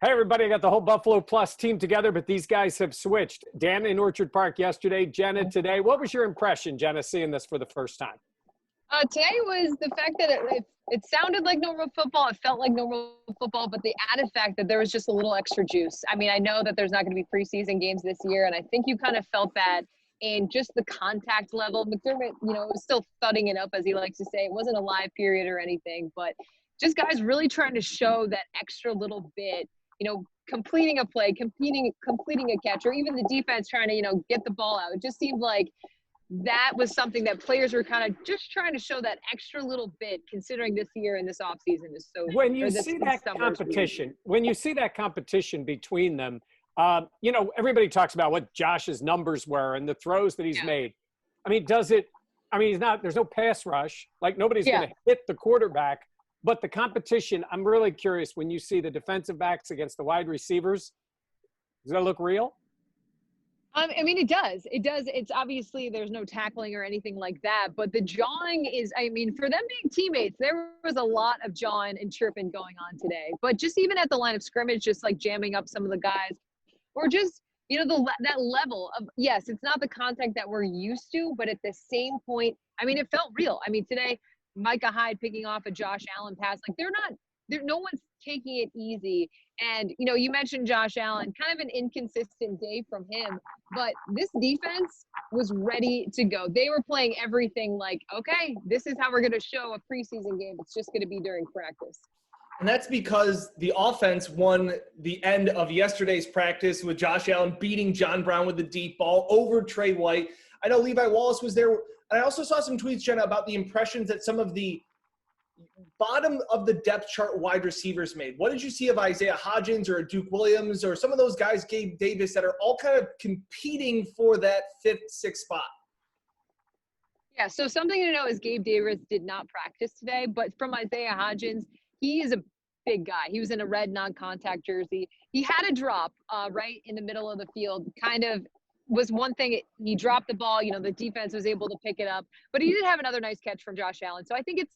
Hey, everybody, I got the whole Buffalo Plus team together, but these guys have switched. Dan in Orchard Park yesterday, Jenna today. What was your impression, Jenna, seeing this for the first time? Today was the fact that it sounded like normal football. It felt like normal football, but the added fact that there was just a little extra juice. I mean, I know that there's not going to be preseason games this year, and I think you kind of felt that in just the contact level. McDermott, was still thudding it up, as he likes to say. It wasn't a live period or anything, but just guys really trying to show that extra little bit, completing a play, completing a catch, or even the defense trying to, get the ball out. It just seemed like that was something that players were kind of just trying to show that extra little bit, considering this year and this offseason is so. When you see that competition between them, everybody talks about what Josh's numbers were and the throws that he's made. I mean, there's no pass rush. Like, nobody's going to hit the quarterback. But the competition, I'm really curious, when you see the defensive backs against the wide receivers, does that look real? I mean, it does. It does. It's obviously there's no tackling or anything like that. But the jawing is, for them being teammates, there was a lot of jawing and chirping going on today. But just even at the line of scrimmage, just like jamming up some of the guys, or just, that level of, yes, it's not the contact that we're used to, but at the same point, it felt real. Today, Micah Hyde picking off a Josh Allen pass, like no one's taking it easy. And, you mentioned Josh Allen, kind of an inconsistent day from him, but this defense was ready to go. They were playing everything like, okay, this is how we're going to show a preseason game. It's just going to be during practice. And that's because the offense won the end of yesterday's practice with Josh Allen beating John Brown with the deep ball over Trey White. I know Levi Wallace was there. And I also saw some tweets, Jenna, about the impressions that some of the bottom of the depth chart wide receivers made. What did you see of Isaiah Hodgins or Duke Williams or some of those guys, Gabe Davis, that are all kind of competing for that fifth, sixth spot? Yeah, so something to know is Gabe Davis did not practice today, but from Isaiah Hodgins, he is a big guy. He was in a red non-contact jersey. He had a drop right in the middle of the field, kind of was one thing. He dropped the ball, the defense was able to pick it up, but he did have another nice catch from Josh Allen. So I think it's,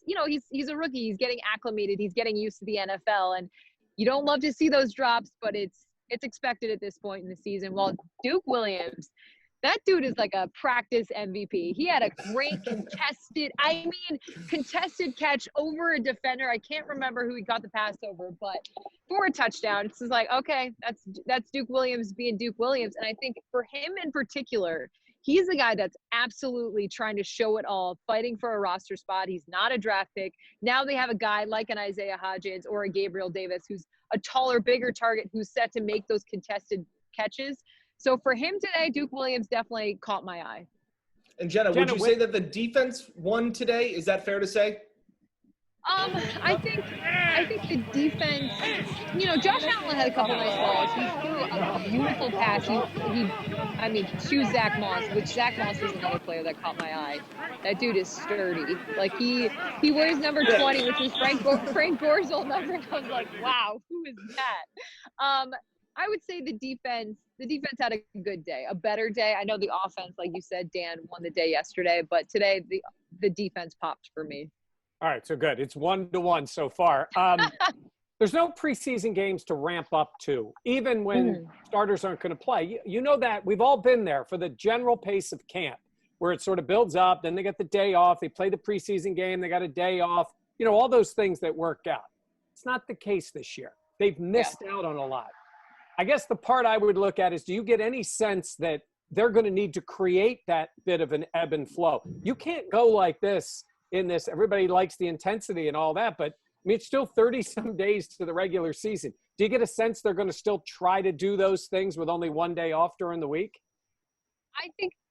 he's a rookie. He's getting acclimated. He's getting used to the NFL, and you don't love to see those drops, but it's expected at this point in the season. While Duke Williams, that dude is like a practice MVP. He had a great contested catch over a defender. I can't remember who he got the pass over, but for a touchdown. It's just like, okay, that's Duke Williams being Duke Williams. And I think for him in particular, he's the guy that's absolutely trying to show it all, fighting for a roster spot. He's not a draft pick. Now they have a guy like an Isaiah Hodgins or a Gabriel Davis, who's a taller, bigger target, who's set to make those contested catches. So for him today, Duke Williams definitely caught my eye. And Jenna, would you say that the defense won today? Is that fair to say? I think the defense, Josh Allen had a couple nice balls. He threw a beautiful pass. To Zach Moss, which Zach Moss is another player that caught my eye. That dude is sturdy. Like he wears number 20, which is Frank Gore's old number. And I was like, wow, who is that? I would say the defense had a good day, a better day. I know the offense, like you said, Dan, won the day yesterday, but today the defense popped for me. All right, so good. It's 1-1 so far. There's no preseason games to ramp up to, even when starters aren't going to play. You know that. We've all been there for the general pace of camp, where it sort of builds up. Then they get the day off. They play the preseason game. They got a day off. All those things that work out. It's not the case this year. They've missed out on a lot. I guess the part I would look at is, do you get any sense that they're going to need to create that bit of an ebb and flow? You can't go like this in this. Everybody likes the intensity and all that, but it's still 30-some days to the regular season. Do you get a sense they're going to still try to do those things with only one day off during the week?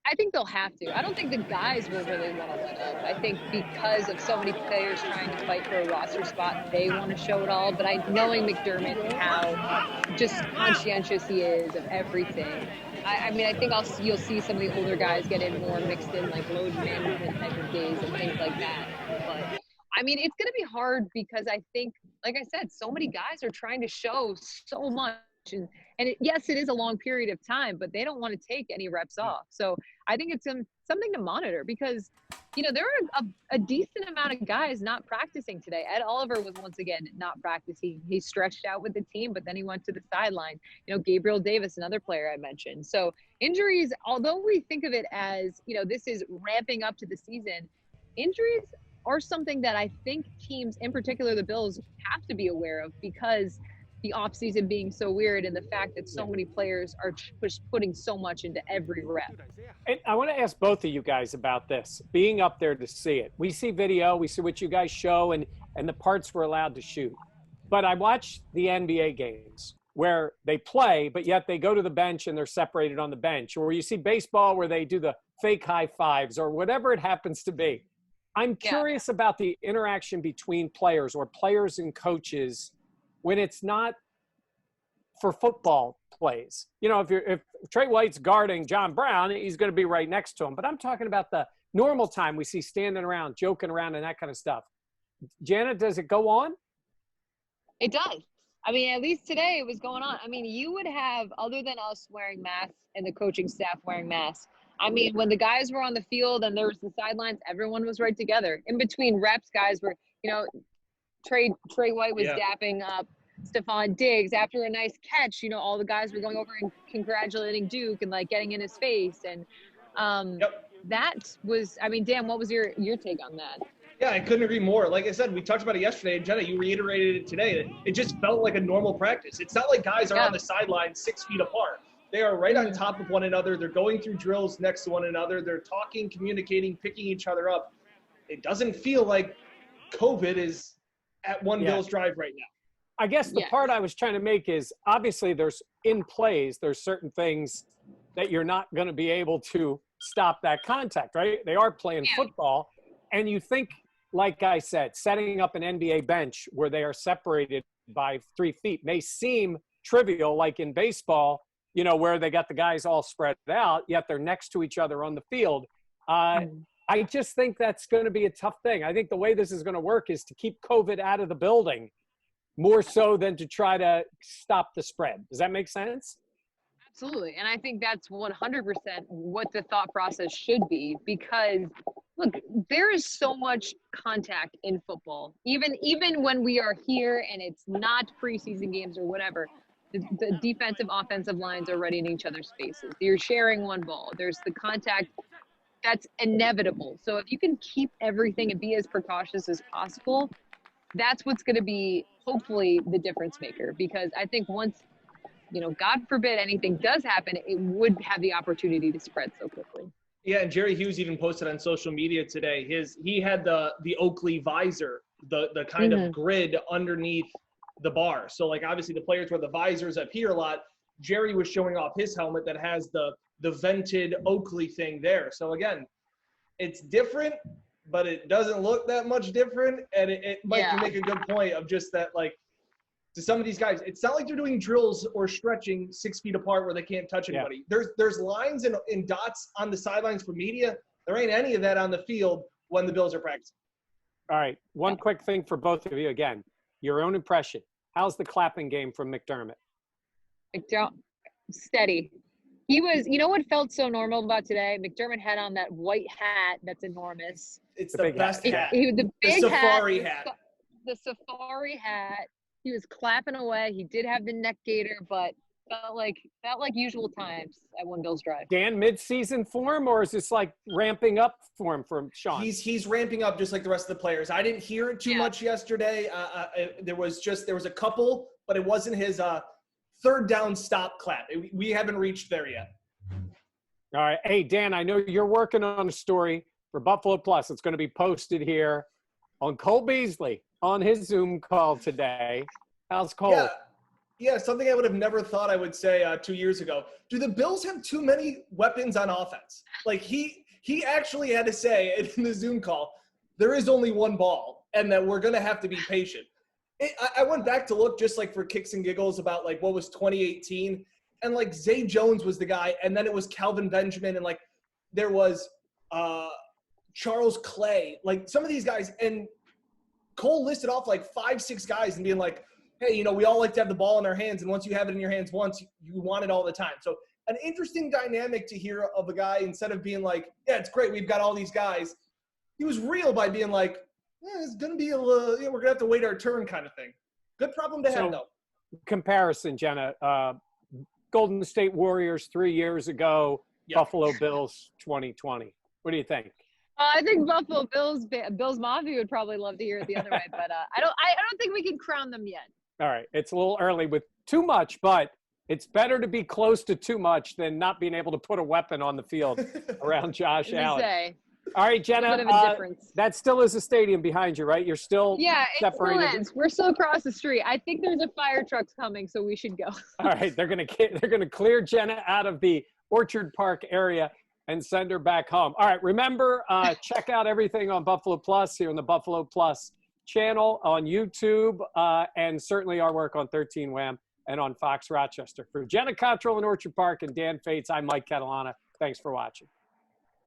I think they'll have to. I don't think the guys will really want to let up. I think because of so many players trying to fight for a roster spot, they want to show it all. But knowing McDermott and how just conscientious he is of everything, I think you'll see some of the older guys get in more mixed in, like load management type of days and things like that. But it's going to be hard because I think, like I said, so many guys are trying to show so much. Yes, it is a long period of time, but they don't want to take any reps off. So I think it's something to monitor because there are a decent amount of guys not practicing today. Ed Oliver was once again not practicing. He stretched out with the team, but then he went to the sideline. Gabriel Davis, another player I mentioned. So injuries, although we think of it as, this is ramping up to the season, injuries are something that I think teams, in particular the Bills, have to be aware of because the offseason being so weird and the fact that so many players are just putting so much into every rep. And I want to ask both of you guys about this, being up there to see it. We see video, we see what you guys show, and the parts we're allowed to shoot. But I watch the NBA games where they play, but yet they go to the bench and they're separated on the bench. Or you see baseball where they do the fake high fives or whatever it happens to be. I'm curious about the interaction between players or players and coaches when it's not for football plays. If Trey White's guarding John Brown, he's going to be right next to him. But I'm talking about the normal time we see standing around, joking around, and that kind of stuff. Janet, does it go on? It does. I mean, at least today it was going on. I mean, you would have, other than us wearing masks and the coaching staff wearing masks, I mean, when the guys were on the field and there was the sidelines, everyone was right together. In between reps, guys were, Trey White was dapping up Stephon Diggs after a nice catch. All the guys were going over and congratulating Duke and getting in his face. And that was, I mean, Dan, what was your take on that? Yeah, I couldn't agree more. Like I said, we talked about it yesterday, and Jenna, you reiterated it today. It just felt like a normal practice. It's not like guys are on the sideline 6 feet apart. They are right on top of one another. They're going through drills next to one another. They're talking, communicating, picking each other up. It doesn't feel like COVID is at one Bills drive right now. I guess the part I was trying to make is obviously there's certain things that you're not going to be able to stop that contact, right? They are playing football. And you think, like I said, setting up an NBA bench where they are separated by 3 feet may seem trivial, like in baseball, where they got the guys all spread out, yet they're next to each other on the field. I just think that's going to be a tough thing. I think the way this is going to work is to keep COVID out of the building more so than to try to stop the spread. Does that make sense? Absolutely. And I think that's 100% what the thought process should be because, look, there is so much contact in football. Even when we are here and it's not preseason games or whatever, the defensive, offensive lines are right in each other's faces. You're sharing one ball. There's the contact that's inevitable. So if you can keep everything and be as precautious as possible, that's what's going to be hopefully the difference maker. Because I think once, God forbid anything does happen, it would have the opportunity to spread so quickly. Yeah, and Jerry Hughes even posted on social media today. He had the Oakley visor, the kind of grid underneath the bar. So obviously the players wear the visors up here a lot. Jerry was showing off his helmet that has the vented Oakley thing there. So again, it's different, but it doesn't look that much different. And it might make a good point of just that, to some of these guys, it's not like they're doing drills or stretching 6 feet apart where they can't touch anybody. There's lines and dots on the sidelines for media. There ain't any of that on the field when the Bills are practicing. All right. One quick thing for both of you again. Your own impression. How's the clapping game from McDermott? Steady. He was, what felt so normal about today? McDermott had on that white hat that's enormous. It's the best hat. The big safari hat. The safari hat. He was clapping away. He did have the neck gaiter, but felt like usual times at One Bills Drive. Dan, mid-season form, or is this ramping up form from Sean? He's ramping up just like the rest of the players. I didn't hear it too much yesterday. There was a couple, but it wasn't his third down stop clap. We haven't reached there yet. All right. Hey, Dan, I know you're working on a story for Buffalo Plus. It's going to be posted here on Cole Beasley on his Zoom call today. How's Cole? Yeah, something I would have never thought I would say 2 years ago. Do the Bills have too many weapons on offense? He actually had to say in the Zoom call, there is only one ball and that we're going to have to be patient. I went back to look just for kicks and giggles about what was 2018. And Zay Jones was the guy. And then it was Calvin Benjamin. And there was Charles Clay. Some of these guys. And Cole listed off 5-6 guys and being hey, we all like to have the ball in our hands. And once you have it in your hands once, you want it all the time. So an interesting dynamic to hear of a guy instead of being yeah, it's great. We've got all these guys. he was real by being like, it's going to be a little, we're going to have to wait our turn kind of thing. Good problem to have, though. Comparison, Jenna. Golden State Warriors 3 years ago, Yep. Buffalo Bills 2020. What do you think? I think Buffalo Bills Mafia would probably love to hear it the other way, but I don't think we can crown them yet. All right. It's a little early with too much, but it's better to be close to too much than not being able to put a weapon on the field around Josh Allen. Say, All right, Jenna, a bit of a difference. that still is a stadium behind you, right? You're still Yeah, it separated. still is. We're still across the street. I think there's a fire truck's coming, so we should go. All right, they're gonna clear Jenna out of the Orchard Park area and send her back home. All right, remember, check out everything on Buffalo Plus here on the Buffalo Plus channel on YouTube, and certainly our work on 13 Wham and on Fox Rochester. For Jenna Cottrell in Orchard Park and Dan Fates, I'm Mike Catalana. Thanks for watching.